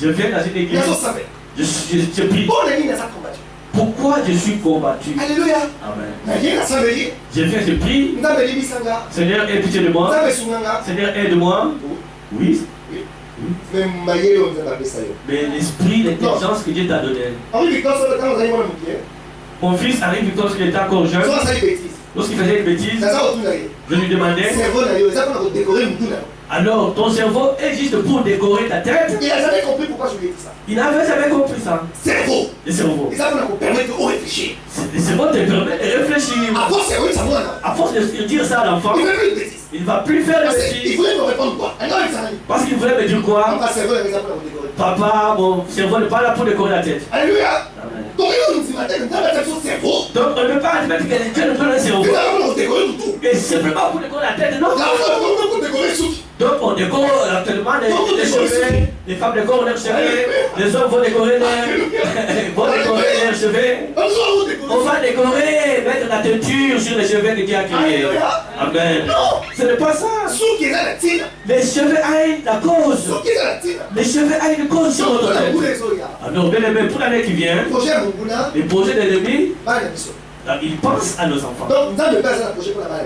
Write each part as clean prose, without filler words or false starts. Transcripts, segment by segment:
Je viens dans une église. Je prie. Pourquoi je suis combattu? Alléluia. Amen. Je viens, je prie. Seigneur, aie pitié de moi. Seigneur, aide-moi. Oui. Mais l'esprit, l'intelligence que Dieu t'a donné. Mon fils arrive quand il était encore jeune. Lorsqu'il faisait une bêtise, je lui demandais. Alors, ton cerveau est juste pour décorer ta tête. Il n'a jamais compris pourquoi je lui ai dit ça. Il n'avait jamais compris ça. Cerveau. Le cerveau. Et ça vous permet de réfléchir. Le cerveau te permet de réfléchir. À force de dire ça à l'enfant, il ne va plus faire de bêtises. Il voulait me répondre quoi? Parce qu'il voulait me dire quoi? Papa, mon cerveau n'est pas là pour décorer la tête. Alléluia. Donc on ne peut pas admettre que Dieu nous donne un cerveau. Et simplement pour décorer la tête, non. Donc on décore actuellement les cheveux, les femmes décorent leurs cheveux, les hommes vont décorer leurs cheveux. On va décorer, mettre la teinture sur les cheveux que Dieu a créés. Amen. Ce n'est pas ça. Les cheveux aillent la cause. Les cheveux aillent une cause sur notre tête. Alors bien aimé, pour l'année qui vient, les projets de l'ennemi, il pense à nos enfants.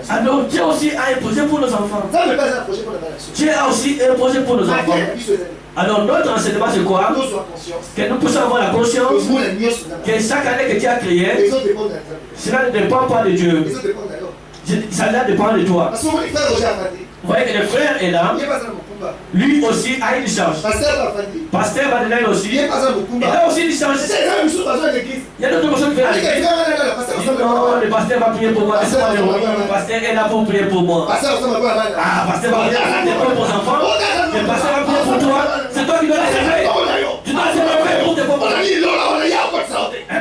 Alors Dieu aussi a un projet pour nos enfants. Dieu a aussi un projet pour nos enfants. Alors notre enseignement c'est quoi? Que nous puissions avoir la conscience que chaque année que Dieu a créé, cela ne dépend pas de Dieu. Cela dépend de toi. Vous voyez que le frère est là. Lui aussi a une charge. Pasteur Madeleine aussi. Il a aussi une charge. Il y a d'autres personnes qui viennent à l'église. Non, le pasteur va prier pour moi. Le pasteur est là pour prier pour moi. Ah, pasteur va prier pour vos enfants. Le pasteur va prier pour toi. C'est toi qui dois les réveiller. Tu dois les réveiller pour tes pauvres.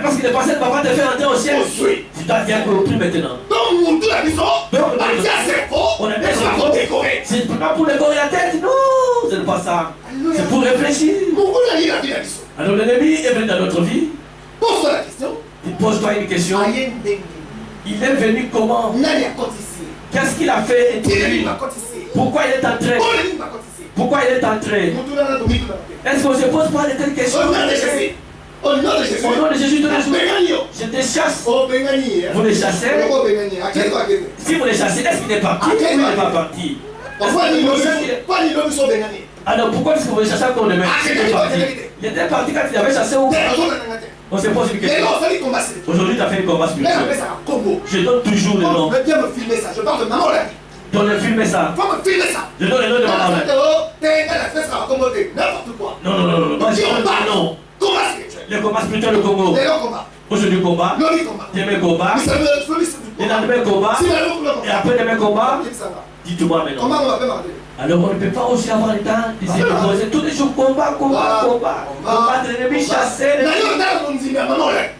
Parce que le pasteur ne va pas te faire entrer au ciel. Tu dois bien compris maintenant. On a bien décoré. C'est pas pour décorer la tête, non, ce n'est pas ça. C'est pour réfléchir. Alors l'ennemi est venu dans notre vie. Pose-toi la question. Pose-toi une question. Il est venu comment? Qu'est-ce qu'il a fait? Pourquoi il est entré? Pourquoi il est entré? Est-ce qu'on ne se pose pas de telles questions? Au nom de Jésus, tous les jours, je te chasse. Vous les chassez. Si vous les chassez, est-ce qu'il est parti ou il n'est pas parti? Alors pourquoi est-ce que vous les chassez encore demain? Il était parti quand il avait chassé ou pas? On se pose une question. Aujourd'hui, tu as fait un combat spirituel. Je donne toujours le nom. Viens me filmer ça. Je parle de maman là. Donne filmer ça. Faut me filmer ça. Je donne le nom de maman là. N'importe quoi. Non. Moi, je donne le nom. Le combat spirituel au Congo. Aujourd'hui, combat. Demain, combat. Et dans demain, combat. Et après demain, combat. Dites-moi maintenant. Comment on va faire? Alors on ne peut pas aussi avoir le temps de se reposer. Tous les jours, combat. Combattre l'ennemi, chasser l'ennemi.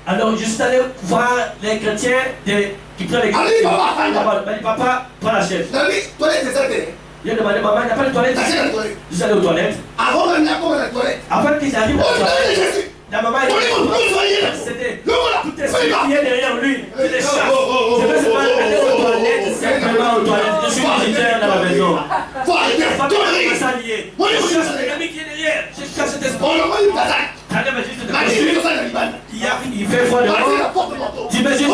Alors je suis allé voir les chrétiens qui prennent les chrétiens. Papa, prends la chaise. Il a demandé maman, il n'y a pas de toilette. Je suis allé aux toilettes. Avant qu'ils arrivent aux toilettes, la maman c'était tout esprit qui est derrière lui. Je les chasse. Je vais seulement aller aux toilettes, simplement aux toilettes. Je suis militaire dans la maison. La famille n'est pas s'allier. Je chasse l'ennemi qui est derrière. Je chasse cet esprit. Il fait froid dehors. T'imagines?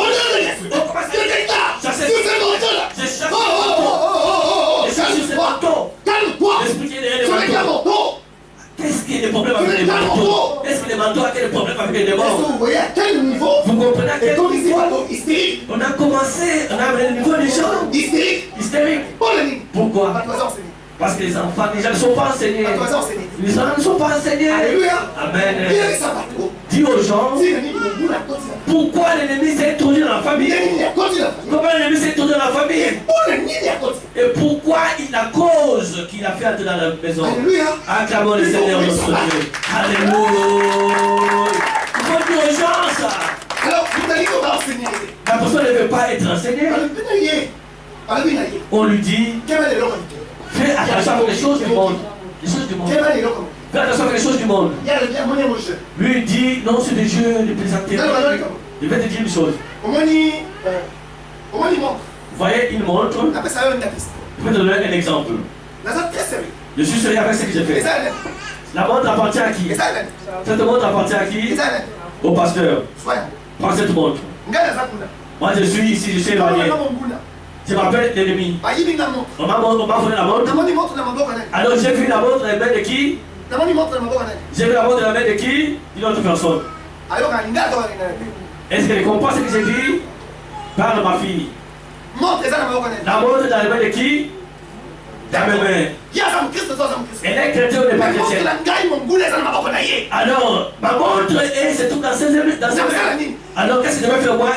L'esprit qui est derrière les manteaux. Qu'est-ce qu'il y a des problèmes avec les manteaux? Est-ce que les manteaux ont quel problème avec les démons? Vous voyez à quel niveau? Vous comprenez à quel niveau? Hystérique. On a commencé, on a amené le niveau des gens. Hystérique. Pourquoi? Parce que les enfants déjà ne sont pas enseignés. Les enfants ne sont pas enseignés. Alléluia. Amen. Dis aux gens pourquoi l'ennemi s'est introduit dans la famille. Comment l'ennemi s'est introduit dans la famille. Et pourquoi la cause qu'il a fait entrer dans la maison. Alléluia. Acclamons le Seigneur notre Dieu. Alléluia. Il faut dire aux gens ça. Alors, vous allez comment enseigner? La personne ne veut pas être enseignée. On lui dit fais attention avec les choses du monde. Les choses du monde. Fais attention avec les choses du monde. Lui il dit non, c'est des jeux, des plaisanteries. Je vais te dire une chose. Vous voyez, il montre. Je vais te donner un exemple. Je suis sérieux avec ce que j'ai fait. La montre appartient à qui? Cette montre appartient à qui? Au pasteur. Prends cette montre. Moi je suis ici, je suis éloigné. Je m'appelle l'ennemi. On m'a volé la montre. Alors j'ai vu la montre dans les mains de qui? J'ai vu la montre dans la main de qui? Une autre personne. Est-ce qu'elle comprend ce que j'ai dit? Parle ma fille. La montre dans les mains de qui? Dans mes mains. Elle est chrétienne ou n'est pas chrétienne? Alors, ma montre se trouve dans ses mains. Alors qu'est-ce que je vais faire moi?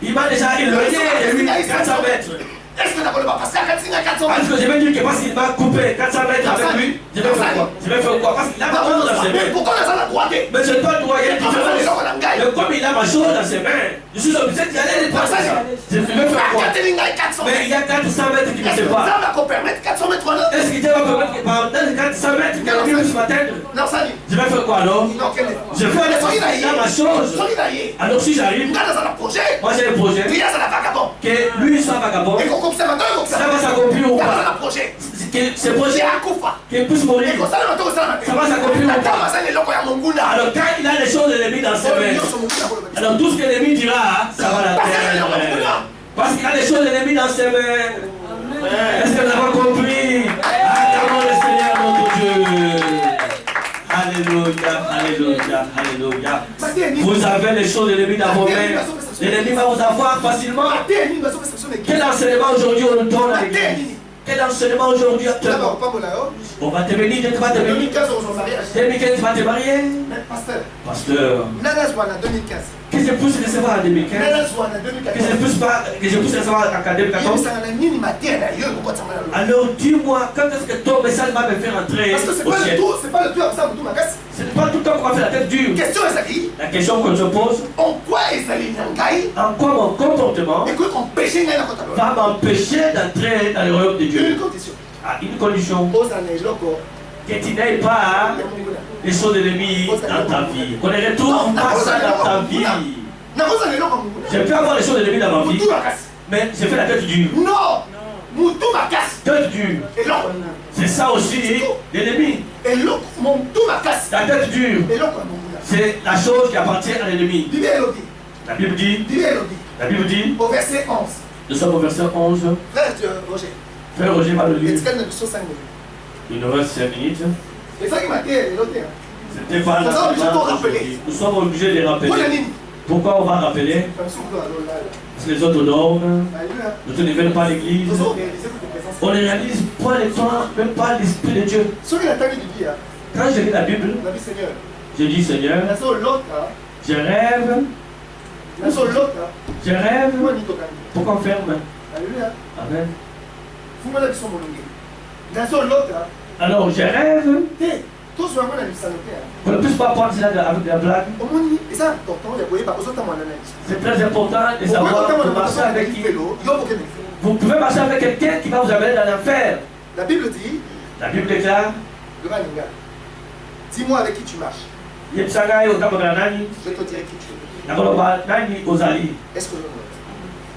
Il m'a déjà éloigné de lui 400 mètres. Parce que je vais dire que parce qu'il m'a coupé 400 mètres avec lui, je vais faire quoi? Je vais faire quoi? Parce qu'il a ma chose dans ses mains. Mais je ne peux pas droit, il y a une différence. Mais comme il a ma chose dans ses mains, je suis obligé d'y aller et de passer ça. Je vais faire quoi? Mais il y a 400 mètres qui me séparent. Est-ce que Dieu va permettre que pendant 400 mètres, quelqu'un puisse m'atteindre? Je vais faire quoi alors? Je vais aller parce qu'il a ma chose. Alors si j'arrive, moi j'ai un projet que lui soit vagabond. Ça va s'accomplir ou pas? Ce projet qu'il puisse mourir. Ça va s'accomplir ou pas? Alors quand il a les choses de l'ennemi dans ses mains, alors tout ce que l'ennemi dira, ça va l'atteindre. Parce qu'il a les choses de l'ennemi dans ses mains. Est-ce que vous avez compris? Acclamons le Seigneur notre Dieu. Alléluia, alléluia, alléluia. Vous avez les choses de l'ennemi dans vos mains. L'ennemi va vous avoir facilement. Quel enseignement aujourd'hui on nous donne à l'église? Quel enseignement aujourd'hui actuellement? On va te bénir, Dieu va te bénir. 2015, tu vas te marier? Pasteur. Que je puisse recevoir en 2015. Que je puisse recevoir en 2014. Alors dis-moi, quand est-ce que ton message va me faire entrer? Parce que c'est pas le tout à ça, ce n'est pas tout le temps qu'on va faire la tête dure. La question que je pose, en quoi mon comportement va m'empêcher d'entrer dans le royaume de Dieu? Une condition. Que tu n'aies pas les choses de l'ennemi dans ta vie. Qu'on ne retrouve pas ça dans ta vie. Je peux avoir les choses de l'ennemi dans ma vie, mais je fais la tête dure. Non! Tête dure. C'est ça aussi l'ennemi. La tête dure. C'est la chose qui appartient à l'ennemi. La Bible dit, au verset 11. Nous sommes au verset 11. Frère Roger va le lire. Il nous reste 5 minutes. C'était pas la nous sommes obligés de les rappeler. Pourquoi on va rappeler? Parce que les autres dorment. Nous ne viennent pas à l'église. On ne réalise pas les temps, même pas l'Esprit de Dieu. Quand je lis la Bible, je dis Seigneur, je rêve. Je rêve. Pourquoi on ferme? Amen. Alors je rêve. On ne puisse pas prendre cela avec de la blague. C'est très important de savoir de marcher avec qui. Vous pouvez marcher avec quelqu'un qui va vous amener dans l'enfer. La Bible dit, la Bible déclare, dis-moi avec qui tu marches. Je vais te dire qui tu es. Est-ce que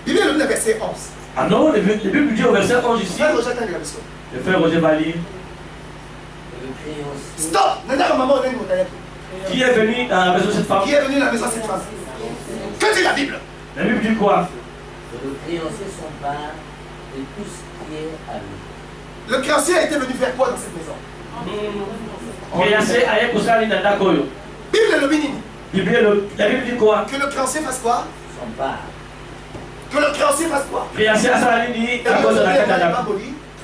je Bible le verset 11. Ah non, le Bible dit au verset 11 ici. Le frère Roger va lire. Stop! Qui est venu dans la maison de cette femme? Qui est venu dans la maison de cette femme? Que dit la Bible? La Bible dit quoi? Le créancier s'empare de tout ce qui est à lui. Le créancier a été venu faire quoi dans cette maison? Créancier a été poussé à l'Indandakoyo. Bible le minimum. La Bible dit quoi? Que le créancier fasse quoi? S'empare. Que le créancier fasse quoi? Créancier a ça dit à cause de la Katadako.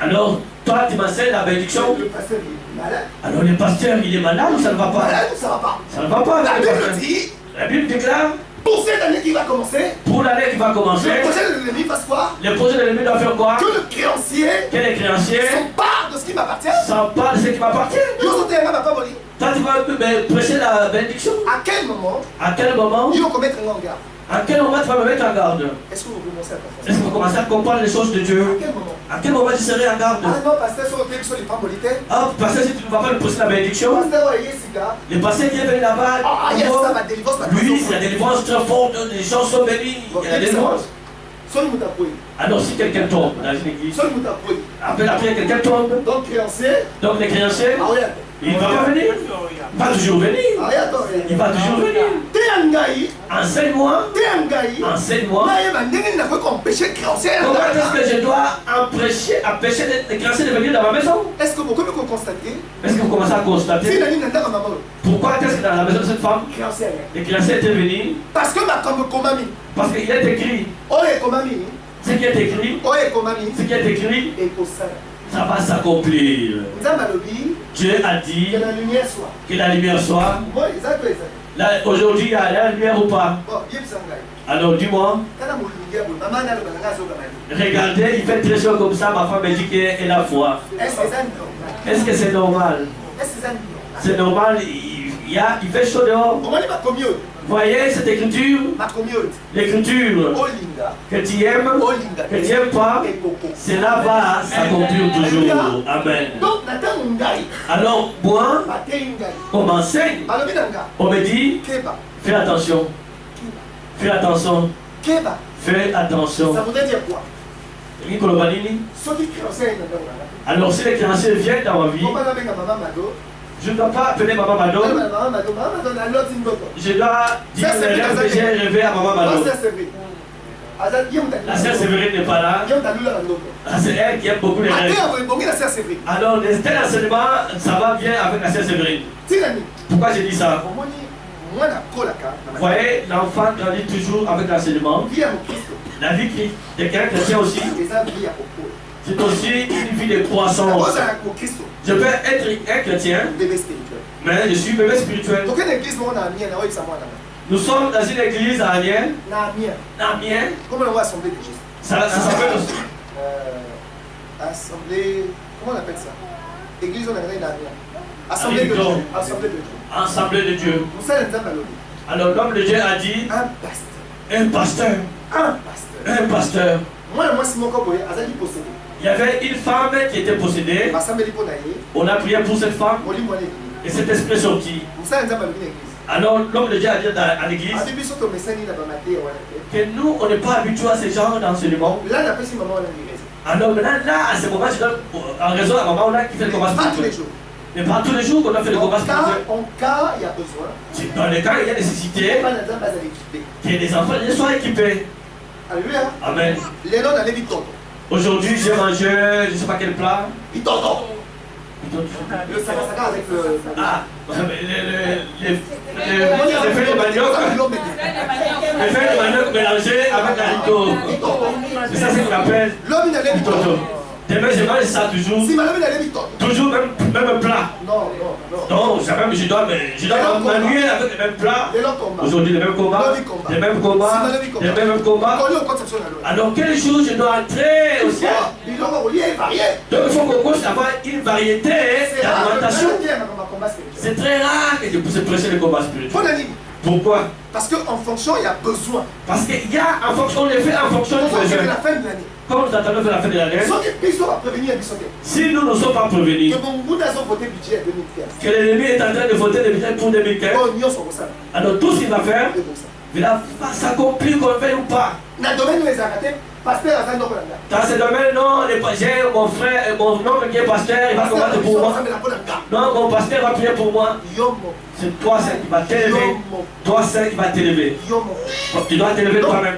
Alors, toi, tu m'enseignes la bénédiction. Le pasteur est malade. Alors, le pasteur, il est malade ou ça ne va pas? Malade ou ça va pas? Ça ne va pas. La Bible dit. La Bible déclare. Pour cette année qui va commencer. Pour l'année qui va commencer. Le projet de l'ennemi fasse quoi? Le projet de l'ennemi doit faire quoi? Que le créancier. Que les créanciers. S'empare de ce qui m'appartient. S'empare de ce qui m'appartient. Toi, tu vas prêcher la bénédiction. À quel moment? À quel moment? Il faut commettre un langage. À quel moment tu vas me mettre en garde? Est-ce que vous commencez à comprendre? Est-ce que vous commencez à comprendre les choses de Dieu? À quel moment? À quel moment tu serais en garde? Ah non, pasteur, sur les pambolitaires. Ah, pasteur, si tu ne vas pas me pousser la bénédiction. Le pasteur qui est venu là-bas. Ah, yes, ça va délivrance. Oui, c'est la délivrance très forte. Les gens sont bénis. Il y a la délivrance. Alors si quelqu'un tombe dans une église, après la prière, quelqu'un tombe. Donc les créanciers, il ne va pas venir. Il va toujours venir. Il va toujours venir. Enseigne-moi. Enseigne-moi. Comment est-ce que je dois empêcher les créanciers de venir dans ma maison? Est-ce que vous constatez? Est-ce que vous commencez à constater? Pourquoi est-ce que dans la maison de cette femme, les créanciers étaient venus? Parce qu'il est écrit. Ce qui est écrit. Ce qui est écrit. Ça va s'accomplir. Dieu a dit que la lumière soit. Là, aujourd'hui, il y a la lumière ou pas? Alors dis-moi. Regardez, il fait très chaud comme ça. Ma femme me dit qu'elle a foi. Est-ce que c'est normal? C'est normal. Il fait chaud dehors. Voyez cette écriture, l'écriture que tu aimes, que tu n'aimes pas, cela va s'accomplir toujours. Amen. Alors, moi, on m'enseigne, on me dit, fais attention, fais attention, fais attention. Ça voudrait dire quoi? Alors, si les créanciers viennent dans ma vie, je ne dois pas appeler Maman Mado. Je dois dire les rêves que j'ai rêvé à Maman Mado. La sœur Sévérine n'est pas là. C'est elle qui aime beaucoup les rêves. Alors, tel enseignement, ça va bien avec la sœur Sévérine. Pourquoi j'ai dit ça? Vous voyez, l'enfant grandit toujours avec l'enseignement. La vie de quelqu'un chrétien aussi. C'est aussi une vie de croissance. Je peux être un chrétien, mais je suis bébé spirituel. Nous sommes dans une église à Amiens. Ça s'appelle aussi assemblée. Comment on appelle ça? Église, on appelle Amiens. Assemblée de Dieu. Assemblée de Dieu. Alors l'homme de Dieu a dit un pasteur. Il y avait une femme qui était possédée. On a prié pour cette femme et cet esprit sorti. Alors l'homme de Dieu a dit à l'église que nous, on n'est pas habitués à ce genre d'enseignement. Alors maintenant, là, à ce moment, je donne en raison à maman là qui fait le combat spirituel. Mais pas tous les jours qu'on a fait le combat spirituel. En cas, il y a besoin. Dans les cas, il y a nécessité que les enfants soient équipés. Alléluia. Amen. Aujourd'hui, j'ai mangé, je ne sais pas quel plat. Le sakasaka avec le... Ah, les feuilles de manioc. Les feuilles de manioc mélangées avec l'haricot. C'est ça ce qu'on appelle toto. Demain, je mange ça toujours. Toujours même plat. Non, jamais, je dois m'ennuyer avec les mêmes plats. Aujourd'hui, les mêmes combats. Alors, quel jour je dois entrer au ciel? Donc, il faut qu'on puisse avoir une variété d'alimentation. C'est très rare que je puisse prêcher le combat spirituel. Pourquoi? Parce qu'en fonction, il y a besoin. Parce qu'il y a en fonction, on les fait en fonction du besoin. Comme nous attendons vers la fin de l'année, si nous ne sommes pas prévenus, que l'ennemi est en train de voter le budget pour 2015, alors tout ce qu'il va faire, il va s'accomplir qu'on le veuille ou pas. Dans ce domaine, non, j'ai mon frère, mon oncle qui est pasteur, il va combattre pour moi. Non, mon pasteur va prier pour moi. C'est toi seul qui va t'élever. Toi seul qui va t'élever. Tu dois t'élever toi-même.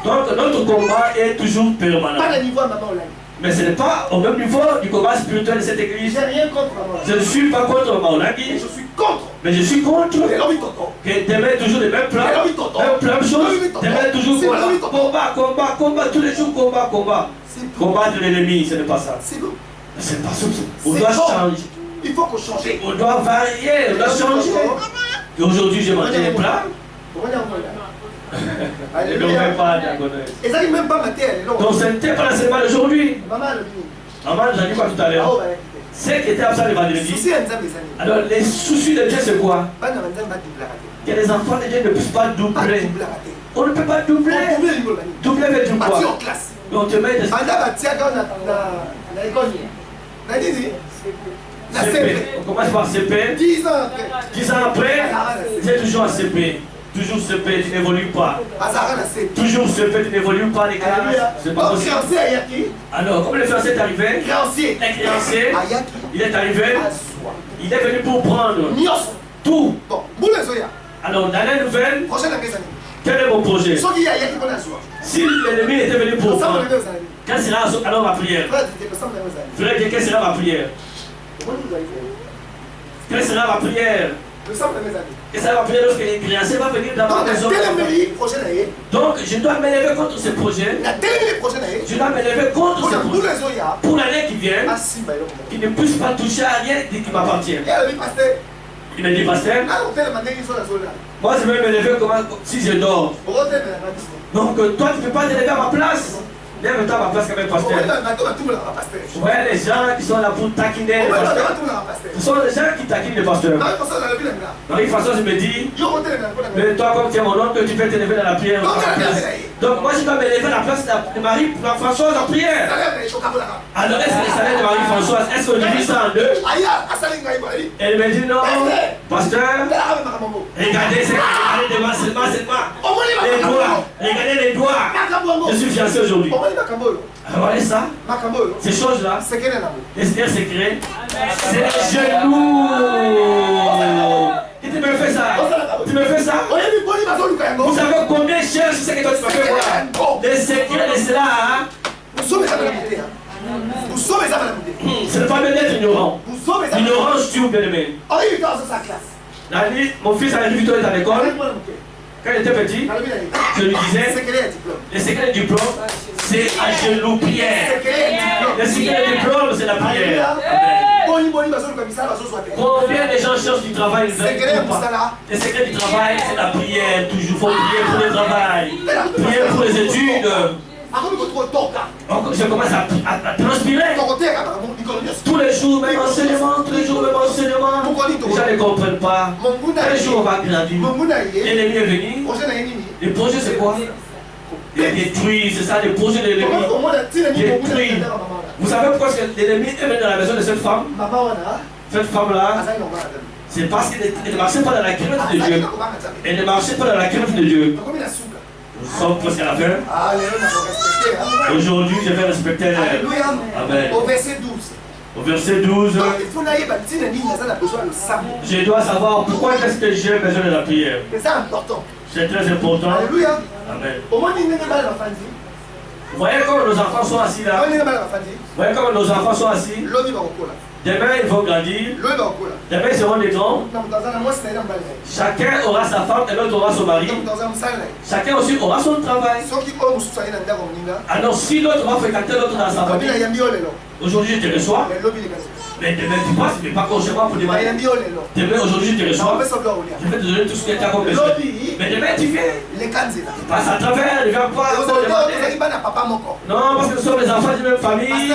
Donc notre combat est toujours permanent. Mais ce n'est pas au même niveau du combat spirituel de cette église. Je ne suis pas contre Maman Olangi. Mais je suis contre que demain toujours les mêmes plans, même chose, demain toujours combat, tous les jours combat. Combattre l'ennemi, ce n'est pas ça. C'est pas ça. On doit changer. Il faut qu'on change. On doit varier, on doit changer. Et aujourd'hui, j'ai mangé des plats. Je ne même pas diagonale. Donc ce n'était pas l'enseignement d'aujourd'hui. Maman nous a dit quoi tout à l'heure? Ce qui était absent le vendredi. Alors les soucis de Dieu c'est quoi? Que les enfants de Dieu ne puissent pas doubler. On ne peut pas doubler. Doubler veut dire quoi? On te met des... CP. On commence par CP. 10 ans après, c'est toujours un CP. Toujours ce pays n'évolue pas. Toujours ce pays n'évolue pas, les gars. C'est pas possible. Alors, comme le fiancé est arrivé, le créancier, il est arrivé, il est venu pour prendre tout. Alors, dans la nouvelle, quel est mon projet? Si l'ennemi était venu pour prendre, quelle sera alors ma prière? Frère, quelle sera ma prière? Quelle sera ma prière? Et ça va prier lorsque les créanciers va venir dans ma maison. Donc je dois m'élever contre ce projet. Je dois m'élever contre ce projet. Pour l'année qui vient, qu'il ne puisse pas toucher à rien qui m'appartient. Il me dit, pasteur, moi je vais m'élever si je dors. Donc toi tu ne peux pas t'élever à ma place. Lève-toi à ma place comme un pasteur. Ouais, les gens qui sont là pour taquiner le pasteur. Ce sont les gens qui taquinent le pasteur. Marie-Françoise me dit, mais toi comme tu es mon oncle, tu peux t'élever dans la prière. Donc moi je dois m'élever à la place de Marie-Françoise en prière. Alors est-ce que le salaire de Marie-Françoise, est-ce qu'on divise ça en deux? Elle me dit non, pasteur, regardez devant seulement. Les doigts, regardez les doigts. Je suis fiancé aujourd'hui. Alors voyez ça, ces choses-là, les secrets, c'est les genoux. Qui tu me fais ça? Tu me fais ça? Vous savez combien cher je sais que toi tu m'as fait voir? Les secrets de cela, ce n'est pas bien d'être ignorant. L'ignorance tue, bien aimé. Mon fils a dit à l'école. Quand il était petit, je lui disais, le secret du diplôme, c'est à genoux prière. Le secret du diplôme, c'est la prière. Combien de gens cherchent du travail? Le secret du travail, c'est la prière. Toujours, il faut prier pour le travail. Prier pour les études. Je commence à transpirer. Tous les jours, même enseignement, Les gens ne comprennent pas. Les jours, on va grandir. L'ennemi est venu. Le projet, c'est quoi? Il est détruit, c'est ça, le projet de l'ennemi. Détruit. Vous savez pourquoi l'ennemi est venu dans la maison de cette femme? Cette femme-là, c'est parce qu'elle ne marchait pas dans la crainte de Dieu. Elle ne marchait pas dans la crainte de Dieu. Nous sommes presque à la fin. Aujourd'hui, je vais respecter l'heure. Amen. Au verset 12. Au verset 12, je dois savoir pourquoi est-ce que j'ai besoin de la prière. C'est important. C'est très important. Alléluia. Amen. Vous voyez comment nos enfants sont assis là? Vous voyez comment nos enfants sont assis? Demain, ils vont grandir. Demain, ils seront des grands. Chacun aura sa femme et l'autre aura son mari. Chacun aussi aura son travail. Alors, si l'autre va fréquenter l'autre dans sa famille, aujourd'hui, je te reçois. Mais demain, tu passes, mais pas consciemment pour demander. Demain, aujourd'hui, je te reçois. Je vais te donner tout ce que tu as comme besoin. Mais demain, tu viens. Tu passes à travers, ne viens pas. Non, parce que nous sommes les enfants d'une même famille.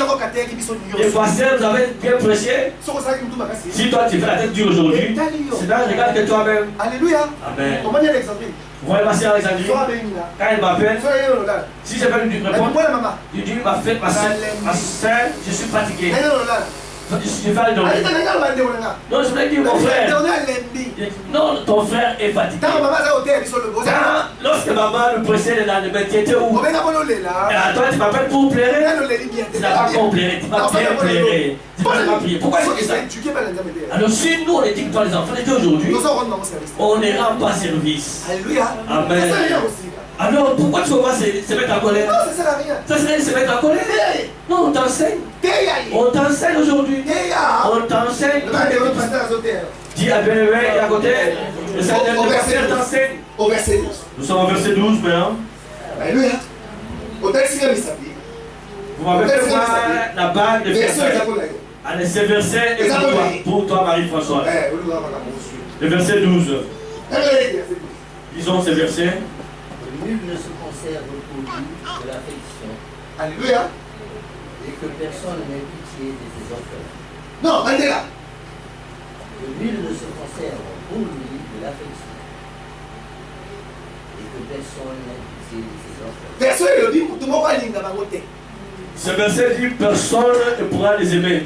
Les pasteurs, vous avez bien prêché. Si toi, tu fais la tête dure aujourd'hui, c'est là, regarde que toi-même. Alléluia. Amen. Vous voyez ma soeur Alexandrie, quand elle m'appelle, si je vais lui répondre, je dis ma soeur, je suis fatigué. Je vais aller dormir. Non, je voulais dire mon frère. Non, ton frère est fatigué. Lorsque maman le pressait le lendemain, tu étais où? Toi, tu m'appelles pour pleurer. Tu n'as pas compris, tu vas bien pleurer. Tu vas pas prier. Pourquoi est-ce que ça? Alors, si nous on est dit que toi les enfants, aujourd'hui, on ne rend pas service. Alléluia. Amen. Alors pourquoi tu vas se mettre en colère? Non, ça sert à rien. Ça sert à se mettre en colère? Non, on t'enseigne. On t'enseigne aujourd'hui. On t'enseigne. Dis à bien-aimé et à côté. Le pasteur t'enseigne. Au verset 12. Nous sommes au verset 12 maintenant. Alléluia. Vous m'avez fait voir la bague de verset. Allez, ce verset est pour toi, Marie-Françoise. Le verset 12. Disons ce verset. Nul ne se conserve pour lui de l'affection. Alléluia. Et que personne n'ait pitié de ses orphelins. Non, allez là. Que nul ne se conserve pour lui de l'affection. Et que personne n'ait pitié de ses orphelins. Personne ne dit, tout le monde va dire dans ma côté. Ce verset dit personne ne pourra les aimer.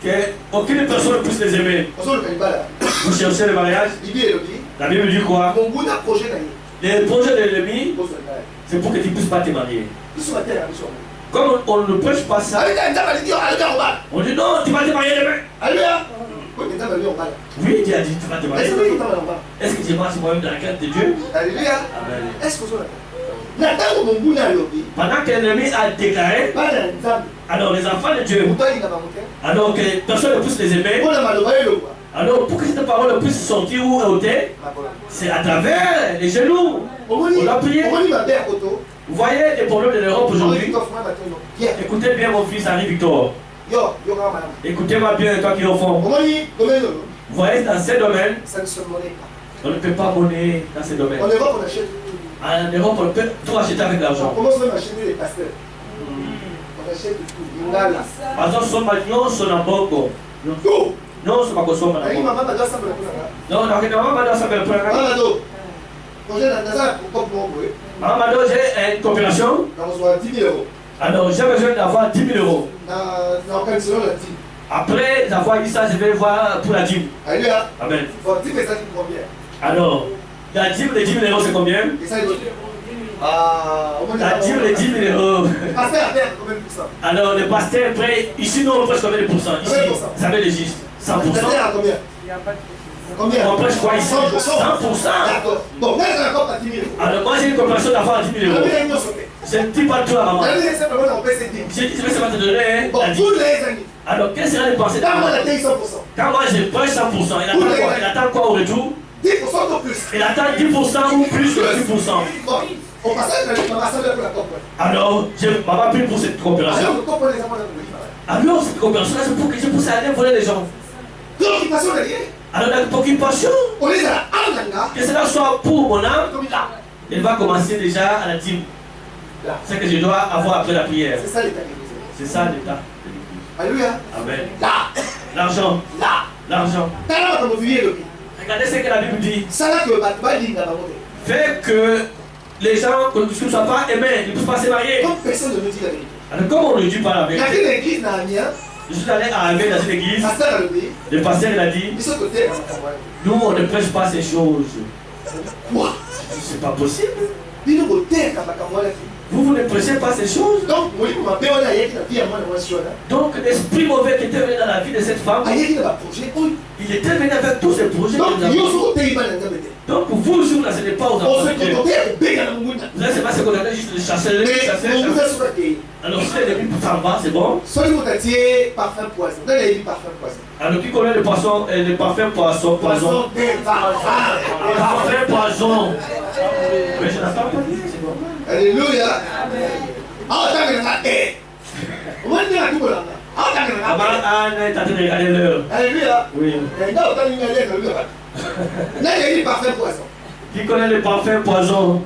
Qu'aucune personne ne puisse les aimer. Vous cherchez le mariage. La Bible dit quoi? Les projets de l'ennemi, c'est pour que tu ne puisses pas te marier. Comme on ne prêche pas ça, on dit non, tu vas te marier demain. Alléluia. Oui, Dieu a dit tu vas te marier. Est-ce que tu marches moi-même dans la crainte de Dieu? Alléluia. Amen. Est-ce que vous Pendant que l'ennemi a déclaré, alors les enfants de Dieu, alors que personne ne puisse les aimer, alors pour que cette parole puisse sortir ou ôter, c'est à travers les genoux. On doit prier. Vous voyez les problèmes de l'Europe aujourd'hui? Écoutez bien mon fils Henri Victor. Écoutez-moi bien toi qui es au fond. Vous voyez dans ces domaines, on ne peut pas monnaie dans ces domaines. En Europe on achète. En Europe on peut tout acheter avec l'argent. On commence même à acheter les pasteurs. On achète tout. Par exemple, son amboko. Non, c'est pas que son amboko. Non, maman Mado, j'ai une coopération. Alors, j'ai besoin d'avoir 10 000 euros. Après avoir dit ça, je vais voir pour la dîme. Amen. Alors, la dîme de 10 000 euros, c'est combien? La dîme de 10 000 euros. Alors, le pasteur prêt, ici, nous, on prêche combien de pourcents? Ici, vous savez les juste 100%. Combien? On prêche quoi ici? 100%. D'accord. Bon, alors, moi, j'ai une coopération d'avoir 10 000 euros. Je ne dis pas tout à maman. Je dis, je vais seulement te donner la dîme. Alors, quelles seraient les pensées de maman? Quand moi, je prêche 100%, il attend quoi au retour? 10% de plus. Il attend 10% ou plus que 10%. On passe alors, maman prie pour cette coopération. Alors, cette coopération, c'est pour ça aller voler les gens. Alors, la préoccupation, que cela soit pour mon âme, elle va commencer déjà à la dîme. C'est ce que je dois avoir après la prière. C'est ça l'état. C'est ça l'état. Alléluia. Amen. L'argent. L'argent. Regardez ce que la Bible dit. Fait que les gens ne soient pas aimés, ils ne peuvent pas se marier. Comme personne ne nous dit la vérité. Alors, comment on ne dit pas la vérité? Je suis allé à Amé dans une église. Le pasteur il a dit, nous on ne prêche pas ces choses. Quoi? C'est pas possible. Vous ne prêchez pas ces choses. Donc l'esprit mauvais qui était venu dans la vie de cette femme, il était venu avec tous ces projets. Donc vous, jour là, ce n'est pas aux enfants de Dieu. Là, c'est pas ce qu'on a juste de chasser. Alors si l'ennemi s'en va, c'est bon. Alors qui connaît le poisson, le parfum poisson? Parfum poison. Mais je n'entends pas dire, c'est bon. Alléluia. Alléluia. Oui. Qui connaît le parfum poison?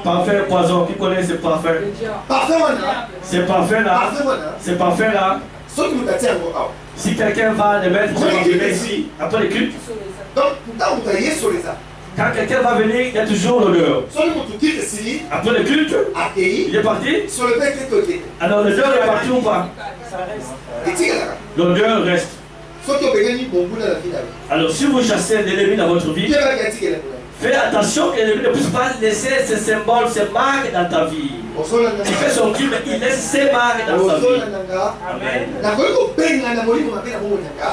Parfum poison, qui connaît ce parfum? Ce parfum-là. Ce parfum-là. Si quelqu'un va le mettre ici, après le culte, quand quelqu'un va venir, il y a toujours l'odeur. Après le culte, il est parti. Alors l'odeur est partie ou pas? L'odeur reste. Alors si vous chassez l'ennemi dans votre vie, fais attention que l'ennemi ne puisse pas laisser ces symboles, ces marques dans ta vie. Il fait sortir, mais il laisse ses marques dans ta vie. Amen.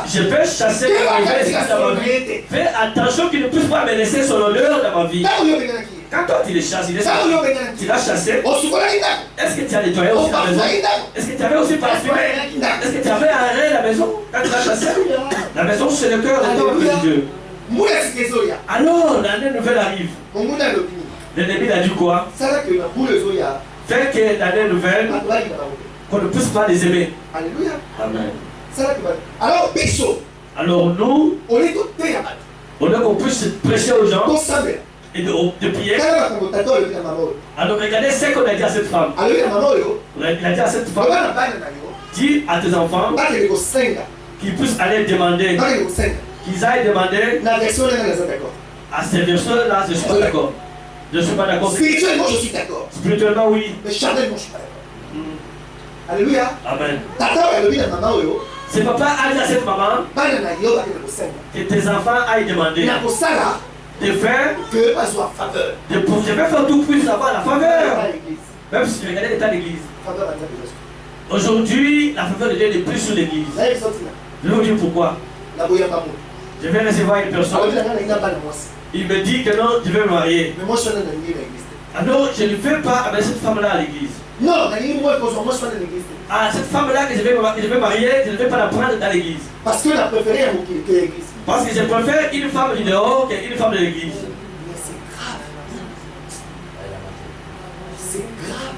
Je peux chasser le mauvais dans ma vie. Fais attention qu'il ne puisse pas me laisser son odeur dans ma vie. Quand toi tu les chasses, tu l'as chassé. Est-ce que tu as nettoyé aussi la maison? Est-ce que tu avais aussi parfumé? Est-ce que tu avais arrêté la maison quand tu l'as chassé? La maison c'est le cœur de Dieu. Alors l'année nouvelle arrive. L'ennemi a dit quoi? Fait que l'année nouvelle, qu'on ne puisse pas les aimer. Alléluia. Amen. Alors nous, on est qu'on puisse prêcher aux gens et de prier. Alors regardez ce qu'on a dit à cette femme. Il a dit à cette femme, dis à tes enfants qu'ils puissent aller demander, qu'ils aillent demander. À ces versions-là, je ne suis pas d'accord. Je ne suis pas d'accord. Spirituellement, je suis d'accord. Spirituellement, oui. Mais charnellement, je ne suis pas d'accord. Alléluia. Amen. C'est papa a dit à cette maman que tes enfants aillent demander. de faire que soit faveur. Je vais faire tout pour avoir la faveur. Même si je regardais l'état de l'église. Aujourd'hui, la faveur de Dieu n'est plus sur l'église. Je vais vous dire pourquoi. Je vais recevoir une personne. Il me dit que non, je vais me marier. Alors, je ne vais pas avec cette femme-là à l'église. Non, ah, cette femme-là que je vais marier, je ne vais pas la prendre dans l'église. Parce que la préférée que l'église. Parce que je préfère une femme du dehors qu'une femme de l'église. Mais c'est grave. C'est grave.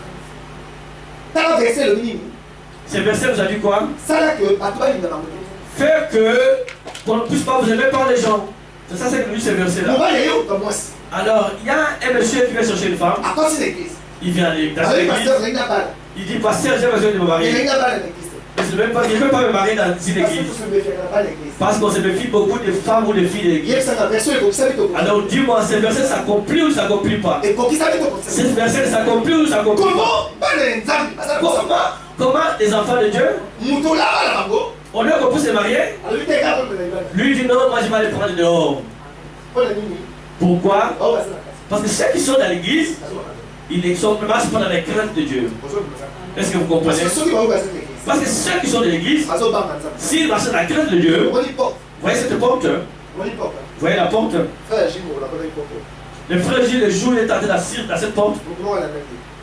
T'as un verset le minimum. Ce verset nous a dit quoi? Ça là que à toi il m'a faire que qu'on ne puisse pas vous aimer par les gens. C'est ça, c'est que nous dit ce verset-là. Alors, il y a un monsieur qui vient chercher une femme. À quoi c'est l'église? Il vient dans l'église. Il dit, pasteur, j'ai besoin de me marier. Il ne veut pas me marier dans une église. Parce qu'on se méfie beaucoup de femmes ou de filles de l'église. Alors dis-moi, ce verset s'accomplit ou ne s'accomplit pas? Ce verset s'accomplit ou ne s'accomplit pas? Comment les enfants de Dieu, au lieu qu'on puisse se marier, lui dit non, moi je vais aller prendre dehors. Pourquoi? Parce que ceux qui sont dans l'église, ils ne marchent pas dans les craintes de Dieu. Est-ce que vous comprenez? Parce que ceux qui sont de l'église, s'ils marchent dans la crainte de Dieu, vous voyez cette porte? Vous voyez la porte? Le frère Gilles, le jour où il est entré dans cette porte,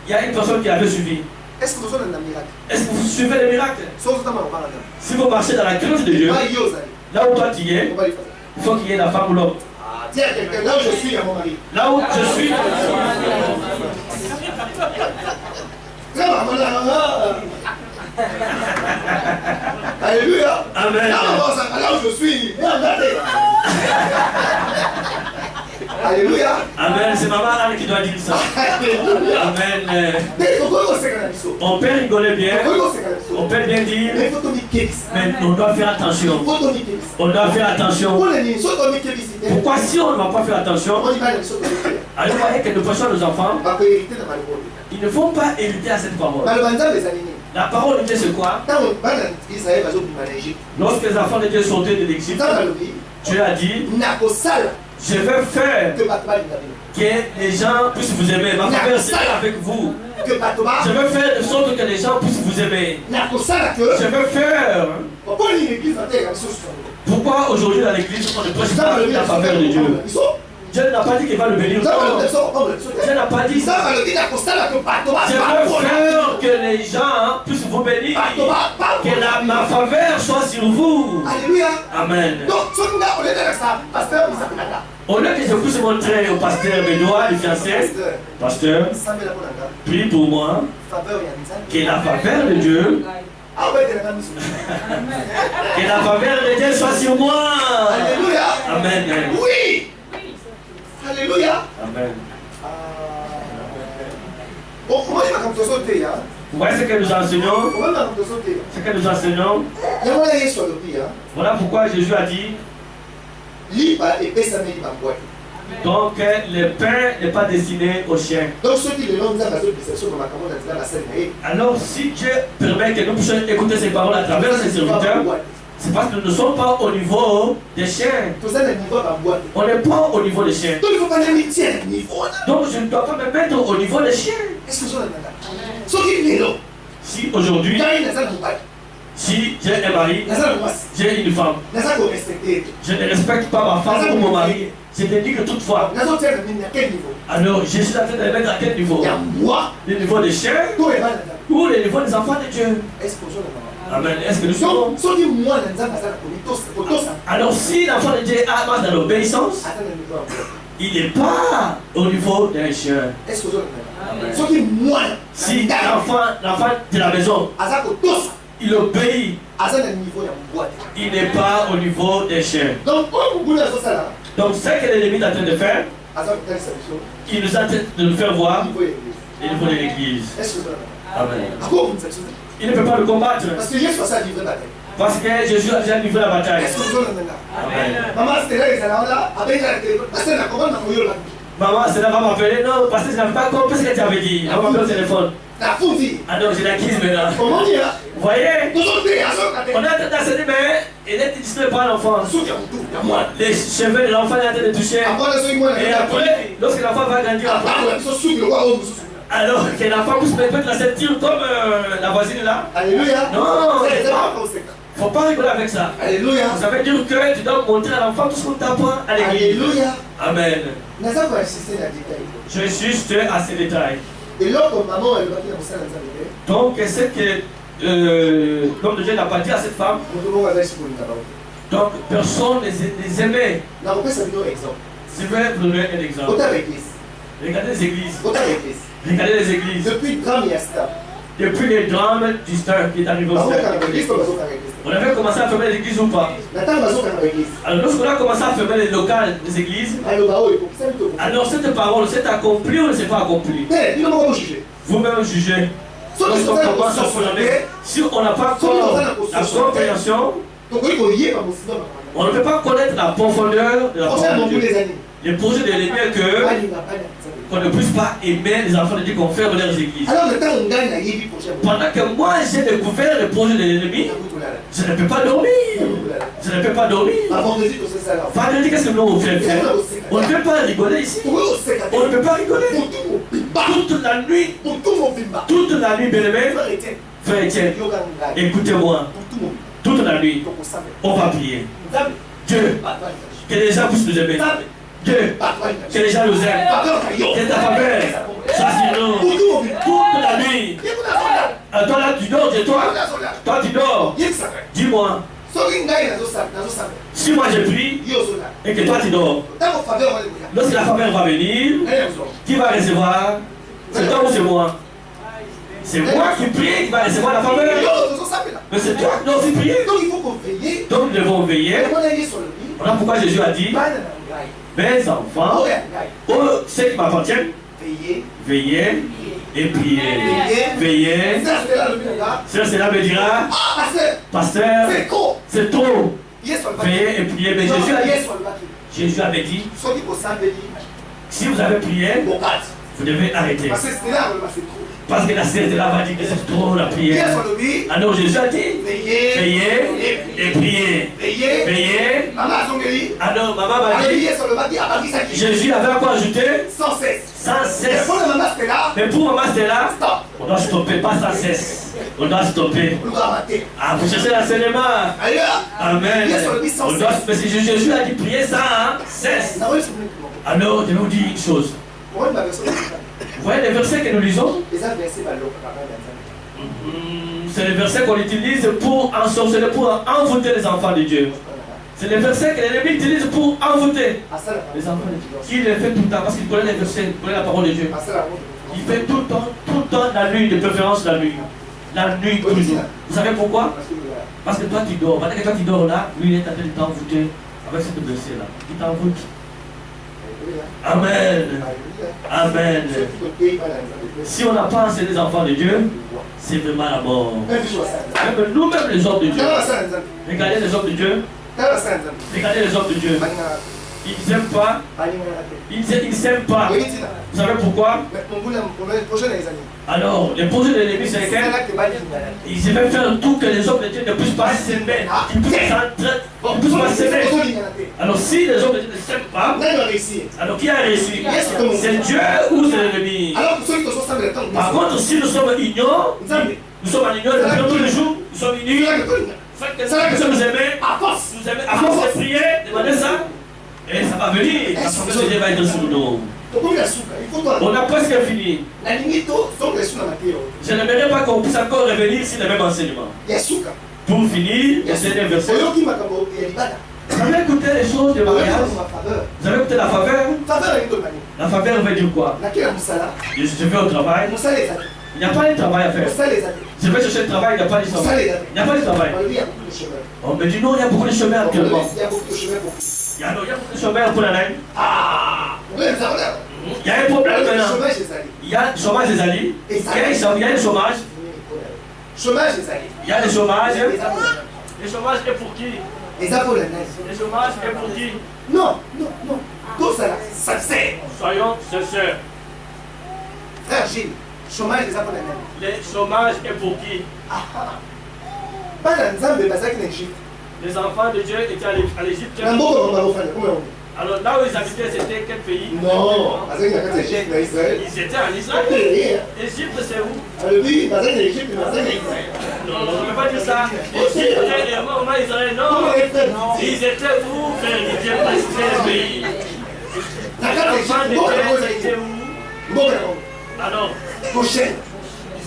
il y a une personne qui avait suivi. Est-ce que vous avez un miracle? Est-ce que vous suivez les miracles? Si vous marchez dans la crainte de Dieu, là où toi tu es, il faut qu'il y ait la femme ou l'homme. Dis à quelqu'un, là où je suis, il y a mon mari. Là où je suis. Alléluia. Amen. Là où je suis, alléluia. Amen. C'est maman Anne qui doit dire ça. Amen. On peut rigoler bien. On peut bien dire. Mais on doit faire attention. On doit faire attention. Pourquoi si on ne va pas faire attention, alors voyez que nous prêchons nos enfants, ils ne font pas hériter à cette parole. La parole de Dieu c'est quoi? Lorsque les enfants de Dieu sont sortis de l'Égypte, Dieu a dit, je vais faire que les gens puissent vous aimer. Ma faveur sera avec vous. Je vais faire de sorte que les gens puissent vous aimer. Je vais faire. Pourquoi aujourd'hui dans l'église on ne prêche pas la faveur de Dieu? Dieu n'a pas dit qu'il va le bénir. Dieu n'a pas dit ça. Je veux faire que les gens puissent vous bénir. Que ma faveur soit sur vous. Alléluia. Amen. Au lieu que je puisse montrer au pasteur Bédoua, le fiancé, pasteur, prie pour moi que la faveur de Dieu, que la faveur de Dieu soit sur moi. Alléluia. Amen. Oui. Alléluia. Amen. Bon, comment il va comme ça sauter, hein? Vous voyez ce que nous enseignons? Ce que nous enseignons. Voilà pourquoi Jésus a dit. Donc le pain n'est pas destiné aux chiens. Alors si Dieu permet que nous puissions écouter ces paroles à travers ses serviteurs, c'est parce que nous ne sommes pas au niveau des chiens. On n'est pas au niveau des chiens. Donc je ne dois pas me mettre au niveau des chiens. Si aujourd'hui, si j'ai un mari, j'ai une femme, je ne respecte pas ma femme ou mon mari, je te dis que toutefois, alors je suis en train de les mettre à quel niveau? Le niveau des chiens ou le niveau des enfants de Dieu? Amen. Est-ce que nous sommes? Alors si l'enfant de Dieu marche dans l'obéissance, il n'est pas au niveau d'un chien. Si l'enfant de la maison, il obéit, il n'est pas au niveau des chiens. Donc ce que l'ennemi est en train de faire, il nous est en train de nous faire voir le niveau de l'église. Amen. Il ne peut pas le combattre. Parce que Jésus a déjà livré la bataille. Amen. Maman, c'est là, va m'appeler. Non, parce que je n'avais pas compris ce que tu avais dit. Elle m'a appelé au téléphone. Alors, j'ai l'acquise maintenant. Comment dire? Vous voyez? On est en train d'enseigner, mais il est distrait par l'enfant. Les cheveux de l'enfant est en train de toucher. Et après, lorsque l'enfant va grandir, alors que l'enfant pousse peut-être la ceinture comme la voisine là. Alléluia. Non, il ne faut pas rigoler avec ça. Alléluia. Ça veut dire que tu dois montrer à l'enfant tout ce qu'on t'apprend à l'église. Alléluia. Amen. Je Je suis juste à ces détails. Et là, comme maman, elle va dire pour ça, Donc, c'est que l'homme de Dieu n'a pas dit à cette femme. Donc, personne ne les aimait. Je vais vous donner un exemple. Regardez les églises. Regardez les églises. Depuis les drames du Star qui est arrivé au Star. On avait commencé à fermer les églises ou pas? Alors, lorsqu'on a commencé à fermer les locales des églises, alors cette parole s'est accomplie ou ne s'est pas accomplie? Vous-même jugez. Lorsqu'on commence à fermer, si on n'a pas encore la compréhension, on ne peut pas connaître la profondeur de la parole de Dieu. Le projet de l'ennemi est qu'on ne puisse pas aimer les enfants de Dieu qu'on ferme leurs églises. Pendant que moi j'ai découvert le projet de l'ennemi, je ne peux pas dormir. Je ne peux pas dormir. Vendredi, qu'est-ce que nous faisons? On ne peut pas rigoler ici. On ne peut pas rigoler. Toute la nuit, bien-aimé, frère Etienne, écoutez-moi. Toute la nuit, on va prier. Dieu, que les gens puissent nous aimer. Dieu, que les gens nous aiment. Que ta faveur soit sur nous. Toute la nuit. Toi là, tu dors de toi. Toi, tu dors. Dis-moi. Si moi je prie et que toi tu dors, lorsque la faveur va venir, qui va recevoir? C'est toi ou c'est moi? C'est moi qui prie qui va recevoir la faveur. Mais c'est toi qui dois aussi prier. Donc il faut qu'on veille. Donc nous devons veiller. Voilà pourquoi Jésus a dit: mes enfants, ceux qui m'appartiennent, veillez et priez. Veillez. Cela me dira: pasteur, c'est trop. Veillez et priez. Mais Jésus avait dit: si vous avez prié, vous devez arrêter. Parce que la CRT là va dire que c'est trop la prière. Alors Jésus a dit: veillez et priez. Veillez. Alors maman m'a dit: Jésus avait à quoi ajouter? Sans cesse. Mais pour maman c'était là, on doit stopper, pas sans cesse. On doit stopper. Ah, vous cherchez l'enseignement. Amen. On doit, mais si Jésus a dit prier sans cesse. Alors je vais vous dire une chose. Vous voyez les versets que nous lisons? C'est les versets qu'on utilise pour ensorceler, pour envoûter les enfants de Dieu. C'est les versets que l'ennemi utilise pour envoûter les enfants de Dieu. Il les fait tout le temps parce qu'il connaît les versets, il connaît la parole de Dieu. Il fait tout le temps la nuit, de préférence la nuit. La nuit toujours. Vous savez pourquoi? Parce que toi tu dors. Pendant que toi tu dors là, lui il est en train de t'envoûter avec cette verset là. Il t'envoûte. Amen. Amen. Si on n'a pas enseigné les enfants de Dieu, c'est vraiment la mort. Même nous-mêmes les hommes de Dieu. Regardez les hommes de Dieu. Regardez les hommes de Dieu. Ils n'aiment pas. Ils ne s'aiment pas. Vous savez pourquoi? Alors, le projet de l'ennemi, c'est qu'ils veulent faire tout que les hommes de Dieu ne puissent pas s'aimer. Ils ne puissent pas s'aimer. Alors, si les hommes de Dieu ne s'aiment pas, alors qui a réussi? C'est Dieu ou c'est l'ennemi? Par contre, si nous sommes ignorants, nous sommes en union tous les jours, nous sommes unis, nous sommes aimés, à force de prier, demander ça. Et ça va venir, parce que Dieu va être sur nous. On a presque fini. Je n'aimerais pas qu'on puisse encore revenir sur le même enseignement. Pour finir, le dernier verset. Vous avez écouté les choses de mariage? Vous avez écouté la faveur? La faveur veut dire quoi? Je vais au travail. Il n'y a pas de travail à faire. Je vais chercher le travail, il n'y a pas de travail. Il n'y a pas de travail. On me dit non, il y a beaucoup de chemins actuellement. Il y a beaucoup de chômeurs pour la laine. Il y a un problème maintenant. Il y a le chômage des alliés. Il y a le chômage. Il y a le chômage. Le chômage est pour qui? Le chômage est pour qui? Non. Tout ça là, ça sert. Soyons sincères. Frère Gilles, chômage des Appalachiens. Le chômage est pour qui? Pas dans Nzambe, mais c'est l'Égypte. Les enfants de Dieu étaient à l'Égypte. Alors là où ils habitaient, c'était quel pays? Non, ils étaient en Israël. Ils étaient en Israël. L'Égypte, c'est où? Non, on ne peut pas dire ça. L'Égypte était vraiment Israël. Non, ils étaient où? Frère, ils étaient précisé le pays. Les enfants de Dieu étaient où? Alors, Goshen.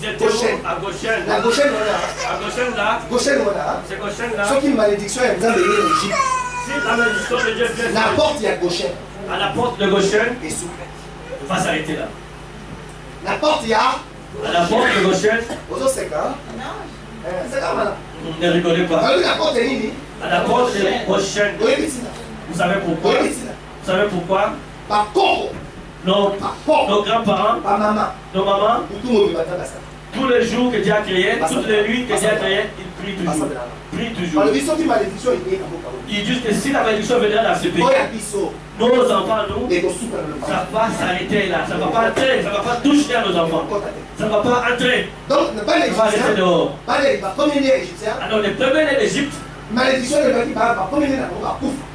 ils étaient où? À Goshen. La Goshen, À Goshen là. Goshen, voilà. C'est Goshen là. Ce qui est malédiction est en Égypte. Si la malédiction de Dieu vient La porte, il y a Goshen. à la porte de Goshen, Et souple. on va s'arrêter là. La porte, il y a. À la porte de Goshen, Aux c'est quand? C'est quand là. ne rigolez pas. La porte est nini. À la porte de Goshen, Oui, petit là. vous savez pourquoi? Oui, petit là. Vous savez pourquoi? Par contre, Nos grands-parents, par maman. nos mamans, Pour tout le monde, il va ça. tous les jours que Dieu a créé, toutes les nuits que Dieu a créé, ils prient toujours. Prient toujours. Par le vision de malédiction, il est comme Ils disent que si la malédiction viendrait dans ce pays, nos enfants, nous, ça va s'arrêter là. Ça ne va pas entrer, ça ne va pas toucher à nos enfants. Ça ne va pas entrer. Donc, ne pas Ça va rester dehors. pas les premiers égyptiens. Alors, les premiers-nés d'Égypte, Malédiction ne va pas premiers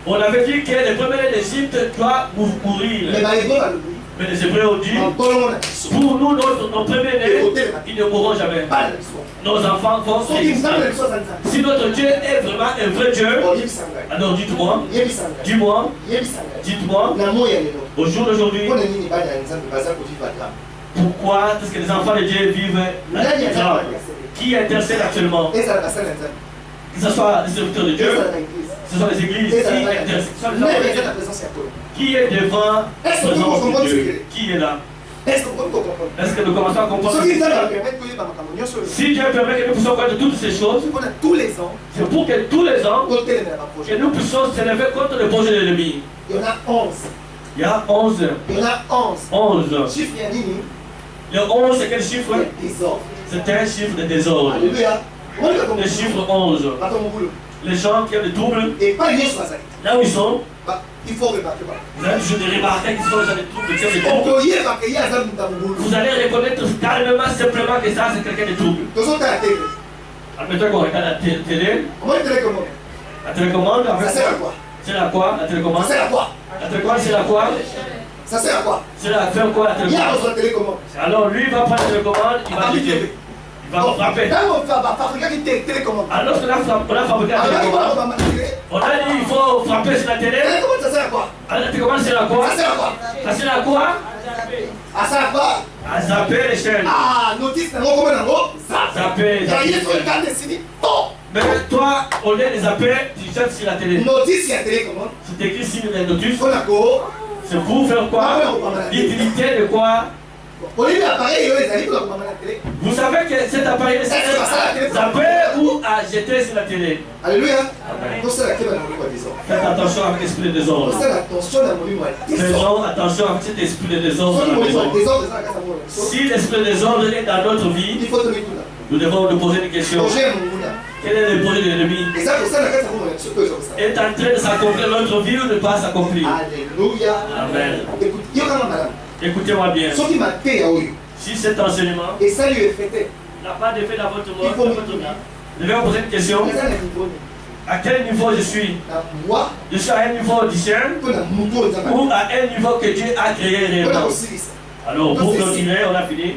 on avait dit que les premiers-nés d'Égypte doivent mourir. Mais les Hébreux ont dit, pour nous, nos premiers-nés, ils ne mourront jamais. Nos enfants vont exister. Si notre Dieu est vraiment un vrai Dieu, alors dites-moi, dis-moi, dites-moi, au jour d'aujourd'hui, pourquoi est-ce que les enfants de Dieu vivent la grave? Qui intercède actuellement? Que ce soit les serviteurs de Dieu, ce sont les églises qui est devant la présence de Dieu? Qui est là? Est-ce que nous commençons à comprendre? Si Dieu permet que nous puissions connaître toutes ces choses, c'est pour que tous les ans, que nous puissions s'élever contre le projet de l'ennemi. Il y en a 11. Il y a 11. Il y en a 11. 11. Chiffre Yanini. Le 11, c'est quel chiffre? Désordre. C'est un chiffre de désordre. Alléluia. Le chiffre 11. Les gens qui ont des troubles, Et pas lié sur la là où ils sont, il faut remarquer. vous allez toujours remarquer qu'ils sont dans des troubles, qui ont des troubles. Vous allez reconnaître calmement, simplement que ça, c'est quelqu'un de trouble. Admettons qu'on regarde la télé. La télécommande, Ça sert à quoi? c'est la quoi? La télécommande? Ça sert à quoi? La télécommande, c'est la quoi? Ça sert à quoi? C'est la faire quoi la Il y a télécommande? besoin de télécommande. Alors lui, il va prendre la télécommande, il va dire. Il va frapper. Alors que là, on a fabriqué la télécommande. On a dit il faut frapper sur la télé. Ça sert à quoi? Alors la télécommande, c'est la quoi? Ça sert à quoi? Ça sert à quoi? Ça sert à quoi? À zapper les chaînes. Ah, notice, Zapper, zapper. Mais toi, au lieu de zapper, tu jettes sur la télé. Notice, il y a télécommande. C'est écrit sur les notices. On a quoi? C'est pour faire quoi? L'utilité de quoi? Vous savez que cet appareil est à zapper ou à jeter sur la télé. Alléluia. Faites attention avec l'esprit de désordre. Faisons attention avec cet esprit de désordre dans la maison. Si l'esprit de désordre est dans notre vie, nous devons nous poser des questions. Quel est le projet de l'ennemi? Est en train de s'accomplir dans notre vie ou ne pas s'accomplir? Alléluia. Amen. Écoutez-moi bien. Si cet enseignement Et ça lui est fêté. n'a pas d'effet dans votre vie, je vais vous poser une question. À quel niveau je suis? Je suis à un niveau audicien ou à un niveau que Dieu a créé réellement? Alors, pour clôturer, on a fini.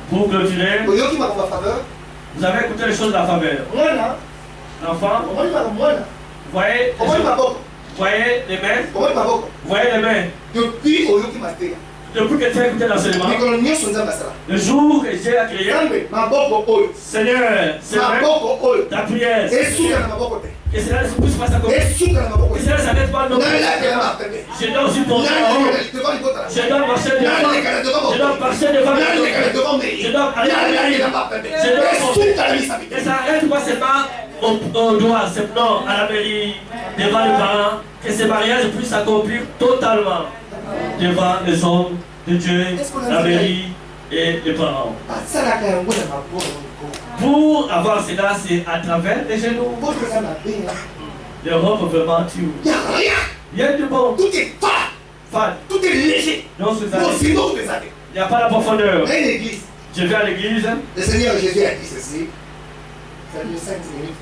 Pour clôturer, vous avez écouté les choses de la faveur. L'enfant, vous voyez les mains? Vous voyez les mains? Depuis que tu as écouté l'enseignement, le jour que Dieu a créé, Seigneur, c'est vrai, ta prière, que cela ne puisse pas s'accomplir, que cela ne s'arrête pas non plus. Je dois aussi porter en haut, je dois marcher devant, je dois marcher devant, je dois aller à la mairie, je dois porter, que ça n'arrête pas seulement au doigt, non, à la mairie, devant les parents, que ces mariages puissent s'accomplir totalement devant les hommes de Dieu, la mairie et les parents. Pour avoir cela, c'est à travers les genoux. L'Europe vraiment tue. Il Il y a du bon. Tout est fade. Tout est léger. Non, c'est ça. Il n'y a pas la profondeur. Dans l'église. Je vais à l'église. Le Seigneur Jésus a dit ceci. Ça dure 5 minutes.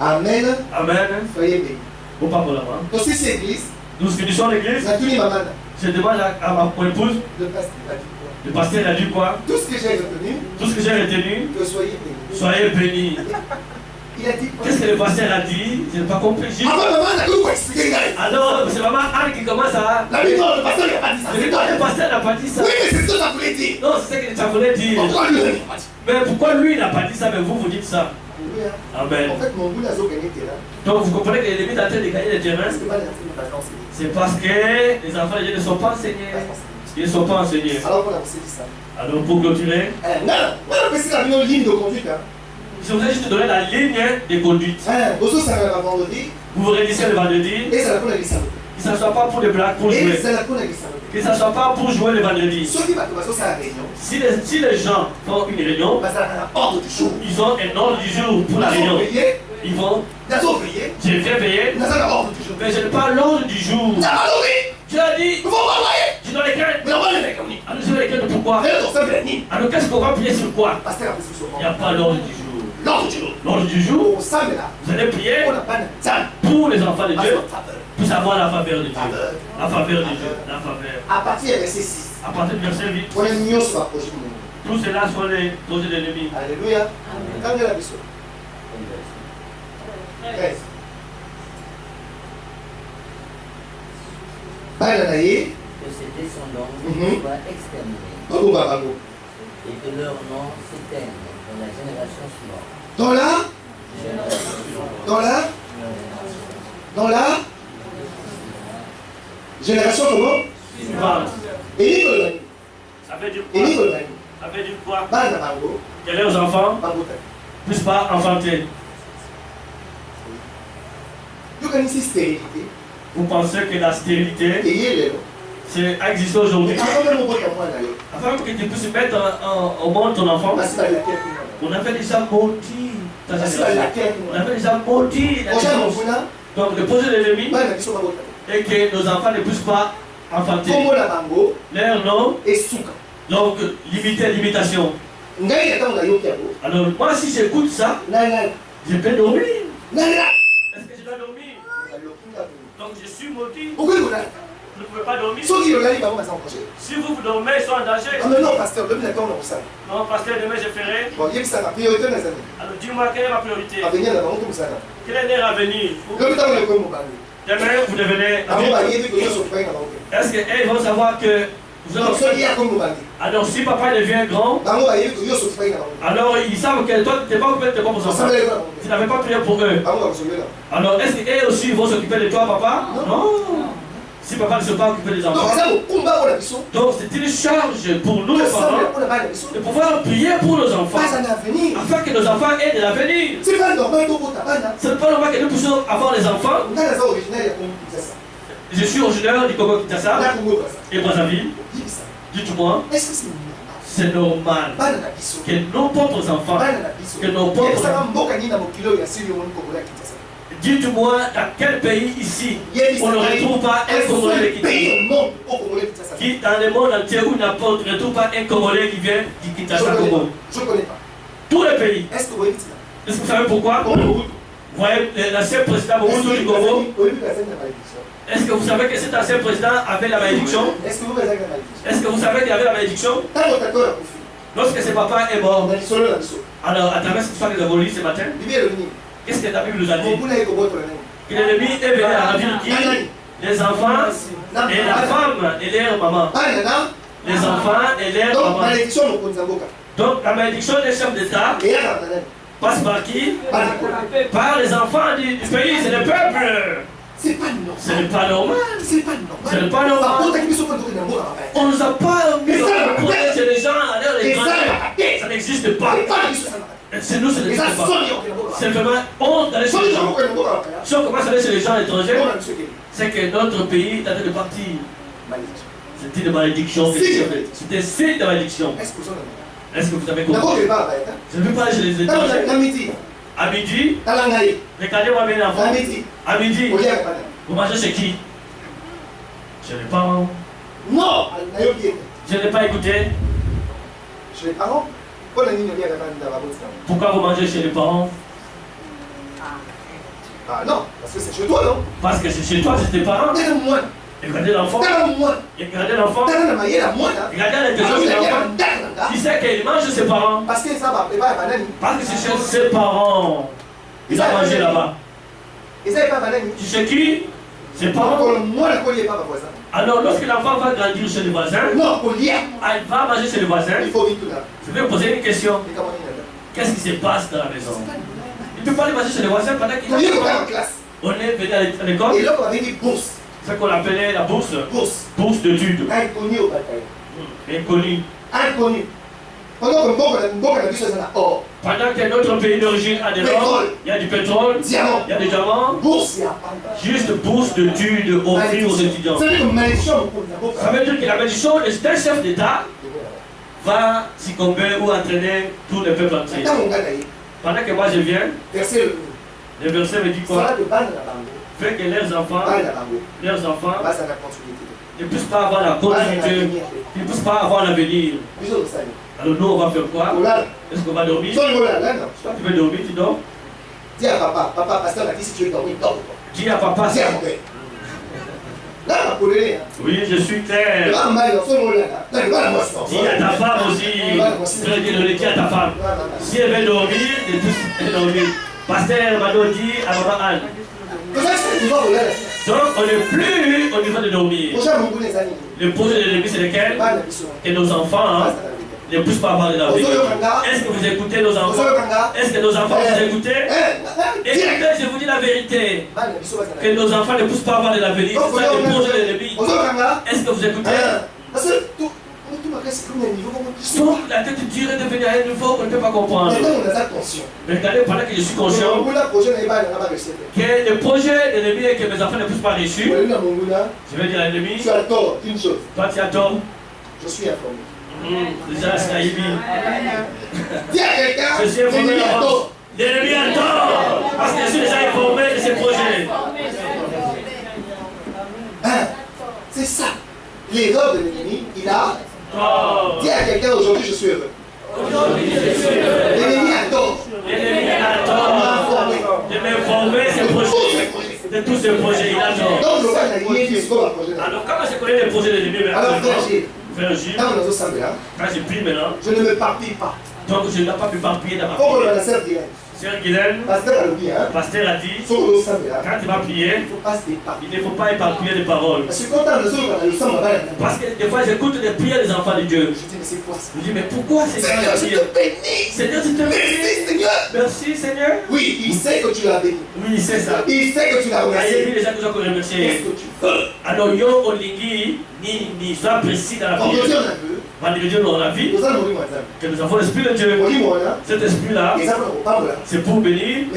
Amen. Amen. Soyez bénis. Au pas pour la main. Donc si c'est l'église. Nous finissons l'église. Je demande à mon épouse. Le pasteur a dit quoi? Tout ce que j'ai retenu. Tout ce que j'ai retenu. Que soyez bénis. Soyez bénis. Il a dit quoi? Qu'est-ce que le pasteur a dit? Je n'ai pas compris. Alors, c'est vraiment Anne qui commence à. La Bible, le pasteur n'a pas dit ça. Le pasteur n'a pas dit ça. Oui, mais c'est ce que ça voulait dire. Non, c'est ce que ça voulait dire. Pourquoi lui, il n'a pas dit? Mais pourquoi lui, il n'a pas dit ça, mais vous dites ça? Amen. En fait, mon bout n'a gagné terrain. Donc, vous comprenez que l'ennemi est en train de gagner le terrain? C'est parce que les enfants de Dieu ne sont pas enseignés. Ils ne sont pas enseignés. Alors, on a dit ça. Alors, pour clôturer. Non, on a fait ça une ligne de conduite. Je vous ai juste donné la ligne de conduite. Vous vous réunissez le vendredi. Et ça la que ça ne soit pas pour les blagues, pour jouer. Que ça ne soit pas pour jouer le vendredi. Si les gens font une réunion, ils ont un ordre du jour pour la réunion. Ils vont. Je viens veiller. Mais je n'ai pas l'ordre du jour. Tu as dit. Tu dois les craindre. Alors je vais les craindre pourquoi? Alors qu'est-ce qu'on va prier sur quoi? Il n'y a pas l'ordre du jour. L'ordre du jour, vous allez prier pour les enfants de Dieu, pour avoir la faveur de Dieu. La faveur de Dieu. La faveur. À partir du verset 6. À partir du verset 8. Tout cela sont les posés de l'ennemi. Alléluia. Quand la mission. Que ces descendants soient exterminés et que leur nom s'éteigne dans la génération suivante. Dans la génération comment? Suivante. Ça veut dire quoi? Ça veut dire quoi? Que leurs enfants ne puissent pas enfanter. Vous pensez que la stérilité existe aujourd'hui? Afin que tu puisses mettre au monde ton enfant, on avait déjà maudit ta génération. On avait déjà maudit la génération. Donc le projet de l'ennemi est que nos enfants ne puissent pas enfanter. Leur nom, donc l'imitation. Alors moi si j'écoute ça, je peux dormir. Est-ce que je dois dormir? Donc je suis maudit. Vous ne pouvez pas dormir. Si vous dormez, ils sont en danger. Non, pasteur, non, pasteur, demain je ferai. Alors dis-moi, quelle est ma priorité? Quelle est l'heure à venir? Demain, vous devenez. Est-ce qu'ils vont savoir que vous êtes. Alors si papa devient grand, alors ils savent que toi tu n'es pas occupé de tes propres enfants. Tu n'avais pas prié pour eux. Alors est-ce qu'eux aussi vont s'occuper de toi, papa? Non. Si papa ne s'est pas occupé des enfants. Donc c'est une charge pour nous les parents de pouvoir prier pour nos enfants. Afin que nos enfants aient de l'avenir. Ce n'est pas normal que nous puissions avoir des enfants. Je suis originaire du Congo Kinshasa et Brazzaville. Dites-moi, c'est normal que nos propres enfants, que nos propres dites-moi dans quel pays ici on ne retrouve pas un Congolais qui dans le monde entier où n'importe ne retrouve pas un Congolais qui vient du Kinshasa Congo. Je ne connais pas. Tous les pays. Est-ce que vous savez pourquoi? Vous voyez l'ancien président Mobutu du Congo. Est-ce que vous savez que cet ancien président avait la malédiction? Est-ce que vous savez qu'il avait la malédiction? Lorsque ses papa est mort, alors à travers cette histoire que nous avons lu ce matin, qu'est-ce que la Bible nous a dit? Que l'ennemi est venu à la ville qui les enfants et la femme et leur maman. Les enfants et leur maman. Donc la malédiction des chefs d'État passe par qui? Par les enfants du pays, c'est le peuple. Ce n'est pas normal. Ce n'est pas normal. On ne nous a pas mis pour protéger les gens à leur étranger. Ça n'existe pas. C'est nous, ça n'existe pas. C'est vraiment honte d'aller chez les gens. Si on commence à aller chez les gens étrangers, c'est que notre pays est en train de partir. C'était de malédiction. C'était signe de malédiction. Est-ce que vous avez compris? Je ne veux pas aller chez les étrangers. À midi, regardez-moi bien l'enfant. À midi, vous mangez chez qui? Chez les parents. Non, Je n'ai pas écouté. Chez les parents. Pourquoi vous mangez chez les parents? Ah non, parce que c'est chez toi, non? Parce que c'est chez toi, c'est tes parents. Regardez l'enfant. Regardez l'enfant. Regardez l'intelligence de l'enfant. Il sait qu'il mange chez ses parents. Parce que ça va préparer ma nanny. Parce que c'est chez ses parents. Il a mangé là-bas. Et ça n'est pas ma nanny. Chez qui? Ses parents. Alors lorsque l'enfant va grandir chez le voisin, il va manger chez le voisin. Je vais poser une question. Qu'est-ce qui se passe dans la maison? Il ne peut pas aller manger chez le voisin pendant qu'il est en classe. On est venu à l'école. Et là, on avait dit bourse. C'est ce qu'on appelait la bourse. Bourse d'études. Inconnu au bataille. Inconnu. Inconnu. Pendant que notre pays d'origine a de l'or, il y a du pétrole, il y a des diamants, juste bourse d'études offerte aux étudiants. Ça veut dire que la malédiction d'un chef d'État va succomber ou entraîner tout le peuple entier. Pendant que moi je viens, le verset me dit quoi? Fait que leurs enfants ne puissent pas avoir la continuité, ne puissent pas avoir l'avenir. Alors nous on va faire quoi? Est-ce qu'on va dormir? Toi tu veux dormir, tu dors? Dis à papa, pasteur a dit si tu veux dormir, dors. Dis à papa. Dis à mon père. Là, oui, je suis clair. Dis à ta femme aussi. Tu veux dire, dis à ta femme. Si elle veut dormir, elle peut dormir. Pasteur Mano dit à maman Anne. Donc on n'est plus au niveau de dormir. Le projet de l'ennemi c'est lequel? Que nos enfants ne puissent pas avoir de la vie. Est-ce que vous écoutez nos enfants? Est-ce que nos enfants vous écoutez? Écoutez, je vous dis la vérité. Que nos enfants ne puissent pas avoir de l'avenir. C'est ça le projet de l'ennemi. Est-ce que vous écoutez? La tête dure est devenue à un niveau qu'on ne peut pas comprendre. Mais regardez, pendant que je suis conscient que le projet de l'ennemi est que mes enfants ne puissent pas réussir, je vais dire à l'ennemi, tu as tort d'une chose. Toi tu as tort. Je suis informé. Déjà, c'est Aïbi. Dis à quelqu'un, je suis informé d'avance. L'ennemi a tort. Parce que je suis déjà informé de ses projets. C'est ça. L'erreur de l'ennemi, il a. Dis à quelqu'un aujourd'hui je suis heureux. L'ennemi a tort. L'ennemi a tort de m'informer de tous ces projets. Il a tort. Alors comment je connais les projets de l'ennemi? Alors frère Gilles, quand je prie maintenant, je ne me parpille pas. Donc je n'ai pas pu m'appuyer dans ma prière. Sœur Guylaine, pasteur a dit, quand tu vas prier, il ne faut pas éparpiller les paroles. Parce que des fois j'écoute les prières des enfants de Dieu. Je dis mais pourquoi Seigneur? Seigneur, Seigneur, tu te bénis. Merci Seigneur. Oui, il sait que tu l'as béni. Oui, il sait ça. Il sait que tu l'as remercié. Il déjà que tu as remercié. Qu'est-ce que tu veux? Alors yo olingi ni soit précis dans la prière. Vendredi dans la vie, que nous avons l'esprit de Dieu. Cet esprit-là, c'est pour bénir,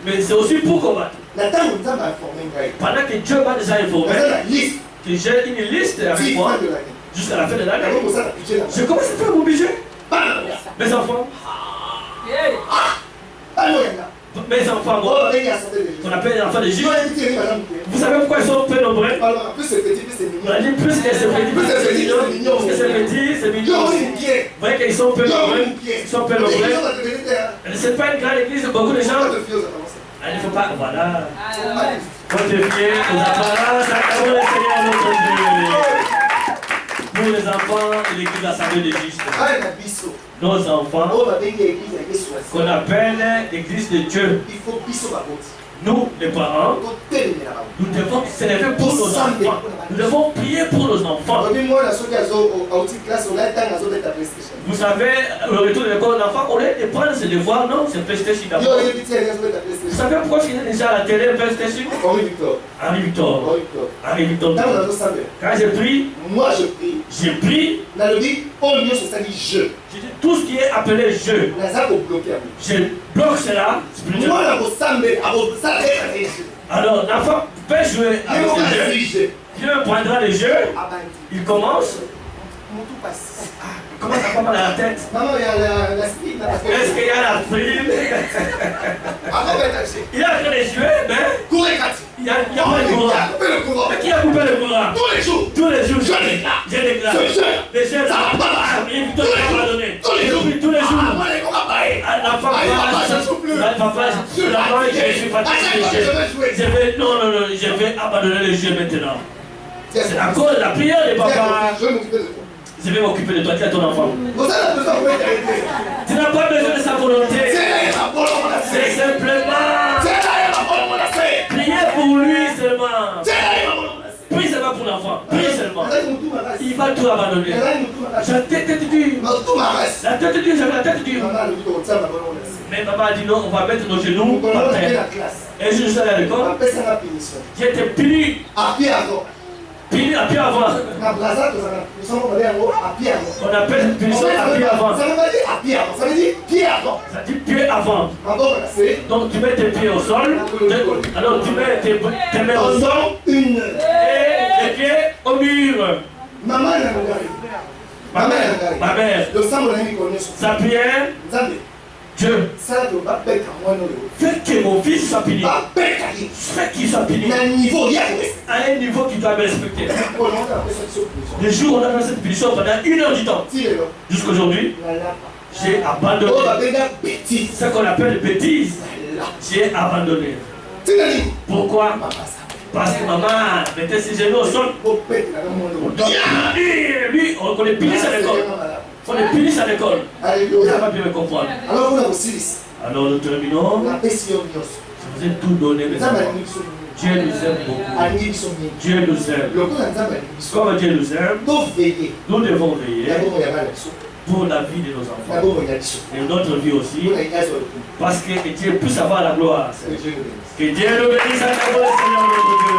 mais c'est aussi pour combattre. Pendant que Dieu m'a déjà informé, que j'ai une liste avec moi, jusqu'à la fin de l'année, je commence à faire mon budget. Mes enfants. Mes enfants, moi, qu'on appelle les enfants de Jésus. Vous savez pourquoi ils sont peu nombreux? Plus c'est petit, plus c'est mignon. On a dit plus que c'est petit, plus c'est mignon. Plus que c'est petit, c'est mignon. Vous voyez qu'ils sont peu nombreux. Ils sont peu nombreux. C'est pas une grande église, beaucoup de gens. Il ne faut pas. Voilà. Fortifier les enfants. Ça pour le Seigneur notre Dieu. Pour les enfants de l'église Assemblée de Christ. Nos enfants, qu'on appelle l'église de Dieu. Nous, les parents, nous devons s'élever pour nos enfants. Nous devons prier pour nos enfants. Vous savez, le retour de l'école d'enfant, au lieu de prendre ses devoirs, non, c'est PlayStation d'abord. Vous savez pourquoi je suis déjà à la télé PlayStation? Henri Victor. Quand je prie, je prie. Je dis tout ce qui est appelé jeu. Je bloque cela spirituellement. Alors l'enfant peut jouer avec les jeux. Dieu prendra les jeux. Il commence. Comment ça prend mal à la tête? Est-ce qu'il y a la frime? Il est en train de jouer, mais il Il n'y a pas de courant. Mais qui a coupé le courant? Tous les jours. Tous les jours. Je déclare. Les jeunes, ça va pas abandonner. Tous les jours. La femme je suis fatigué. Je vais abandonner le jeu maintenant. C'est à cause de la prière de papa. Je vais m'occuper de toi, tu as ton enfant. Tu n'as pas besoin de sa volonté. C'est simplement prier pour lui seulement. Prie seulement pour l'enfant. Prie seulement. Il va tout abandonner. La tête dure. La tête dure, j'avais la tête dure. Mais maman a dit non, on va mettre nos genoux par terre. Et je suis allé à l'école. J'étais puni. Puni à pied avant. On appelle cette punition à pied avant. Ça veut dire pied avant. Ça dit pied avant. Donc tu mets tes pieds au sol. Alors tu mets tes mains au sol. Et les pieds au mur. Ma mère. Sa prière. Dieu, fais que mon fils soit puni. Fais qu'il soit puni. À un niveau qui doit me respecter. Le jour où on a fait cette punition pendant 1 heure du temps, jusqu'aujourd'hui, j'ai abandonné. Ce qu'on appelle bêtise, j'ai abandonné. Pourquoi? Parce que maman mettait ses genoux au sol. Lui, on est puni à l'école. On est puni à l'école. Vous n'avez pas pu me comprendre. Alors nous terminons. Je vous ai tout donné. Dieu nous aime beaucoup. Dieu nous aime. Comme Dieu nous aime, nous devons veiller pour la vie de nos enfants. Et notre vie aussi. Parce que Dieu puisse avoir la gloire. Que Dieu nous bénisse à la gloire, Seigneur notre Dieu.